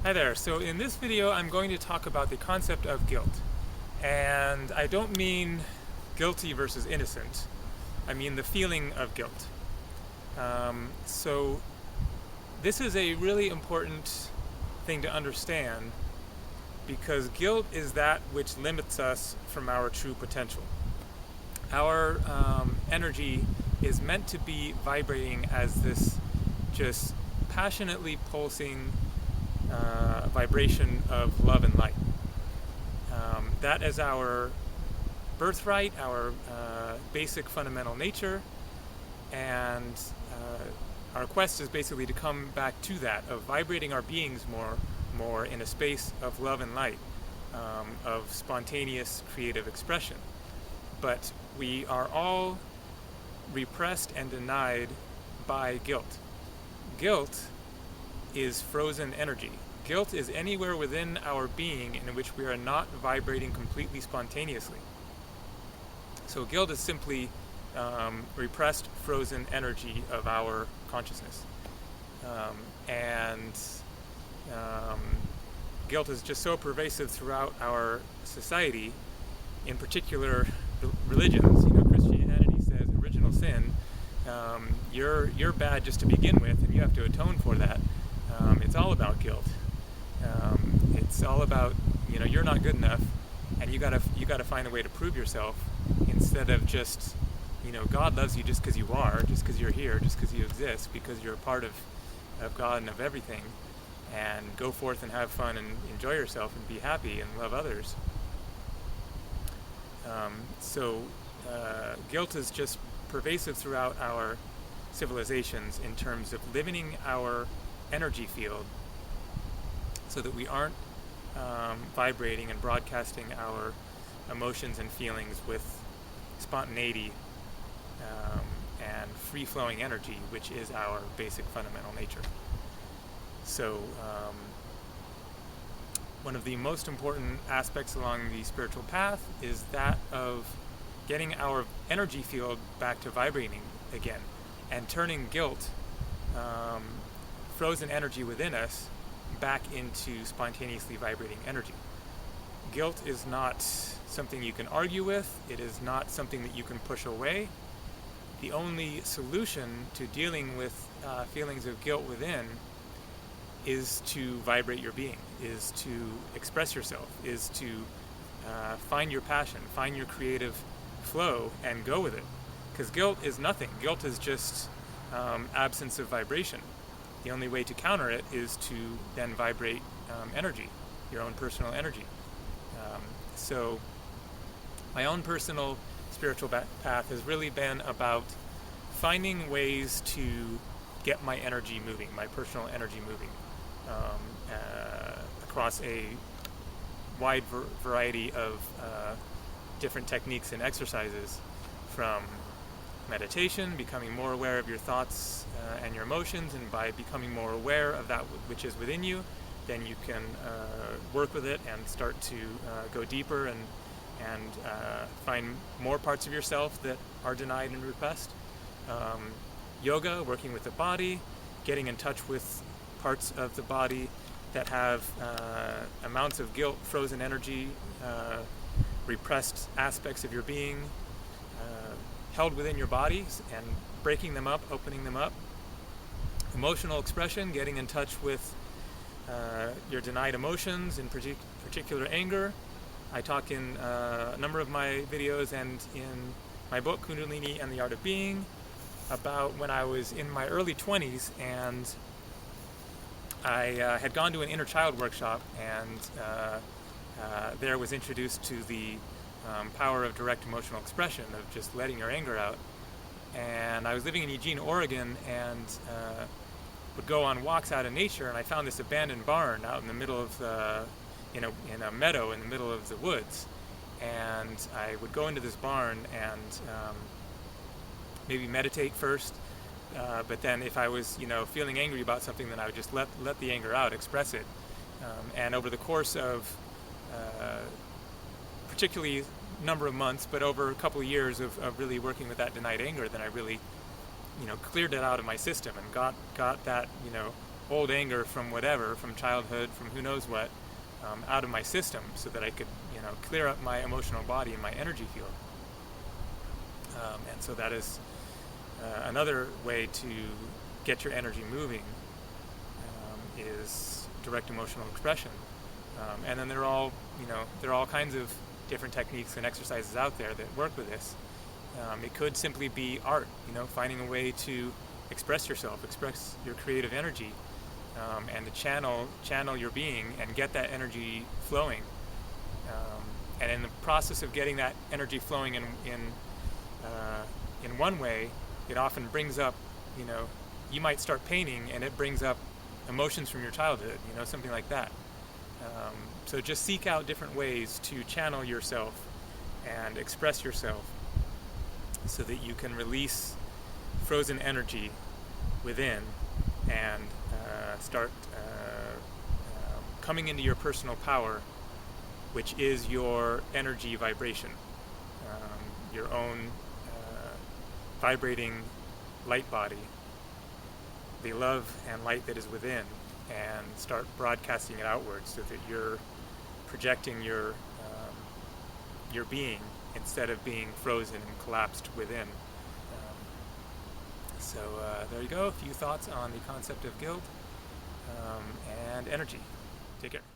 Hi there. So in this video I'm going to talk about the concept of guilt. And I don't mean guilty versus innocent. I mean the feeling of guilt. So this is a really important thing to understand because guilt is that which limits us from our true potential. Our energy is meant to be vibrating as this just passionately pulsing vibration of love and light. That is our birthright, our basic fundamental nature, and our quest is basically to come back to that, of vibrating our beings more in a space of love and light, of spontaneous creative expression. But we are all repressed and denied by guilt. Guilt is frozen energy. Guilt is anywhere within our being in which we are not vibrating completely spontaneously. So guilt is simply repressed, frozen energy of our consciousness. Guilt is just so pervasive throughout our society, in particular religions. Christianity says original sin. You're bad just to begin with, and you have to atone for that. It's all about guilt. It's all about you're not good enough, and you gotta find a way to prove yourself, instead of just God loves you just because you are, just because you're here, just because you exist, because you're a part of God and of everything, and go forth and have fun and enjoy yourself and be happy and love others. Guilt is just pervasive throughout our civilizations in terms of limiting our energy field so that we aren't vibrating and broadcasting our emotions and feelings with spontaneity and free-flowing energy, which is our basic fundamental nature. So one of the most important aspects along the spiritual path is that of getting our energy field back to vibrating again, and turning guilt, frozen energy within us, back into spontaneously vibrating energy. Guilt is not something you can argue with. It is not something that you can push away. The only solution to dealing with feelings of guilt within is to vibrate your being, is to express yourself, is to find your passion, find your creative flow, and go with it. Because guilt is nothing. Guilt is just absence of vibration. The only way to counter it is to then vibrate energy, your own personal energy. So my own personal spiritual path has really been about finding ways to get my energy moving, my personal energy moving, across a wide variety of different techniques and exercises, from meditation, becoming more aware of your thoughts and your emotions, and by becoming more aware of that which is within you, then you can work with it and start to go deeper and find more parts of yourself that are denied and repressed. Yoga, working with the body, getting in touch with parts of the body that have amounts of guilt, frozen energy, repressed aspects of your being held within your bodies, and breaking them up, opening them up. Emotional expression, getting in touch with your denied emotions, in particular anger. I talk in a number of my videos and in my book, Kundalini and the Art of Being, about when I was in my early 20s, and I had gone to an inner child workshop, and there was introduced to the power of direct emotional expression, of just letting your anger out. And I was living in Eugene, Oregon, and would go on walks out in nature, and I found this abandoned barn out in the middle of in a meadow in the middle of the woods. And I would go into this barn and maybe meditate first, but then if I was feeling angry about something, then I would just let the anger out, express it. And over the course of particularly number of months, but over a couple of years of really working with that denied anger, then I really cleared it out of my system and got that old anger from whatever, from childhood, from who knows what, out of my system, so that I could, clear up my emotional body and my energy field. And so that is another way to get your energy moving, is direct emotional expression. And then there are all kinds of different techniques and exercises out there that work with this. It could simply be art, finding a way to express yourself, express your creative energy, and to channel your being and get that energy flowing. And in the process of getting that energy flowing in one way, it often brings up, you might start painting and it brings up emotions from your childhood, something like that. So just seek out different ways to channel yourself and express yourself, so that you can release frozen energy within and start coming into your personal power, which is your energy vibration, your own vibrating light body, the love and light that is within, and start broadcasting it outwards, so that you're projecting your being instead of being frozen and collapsed within. So there you go, a few thoughts on the concept of guilt and energy. Take care.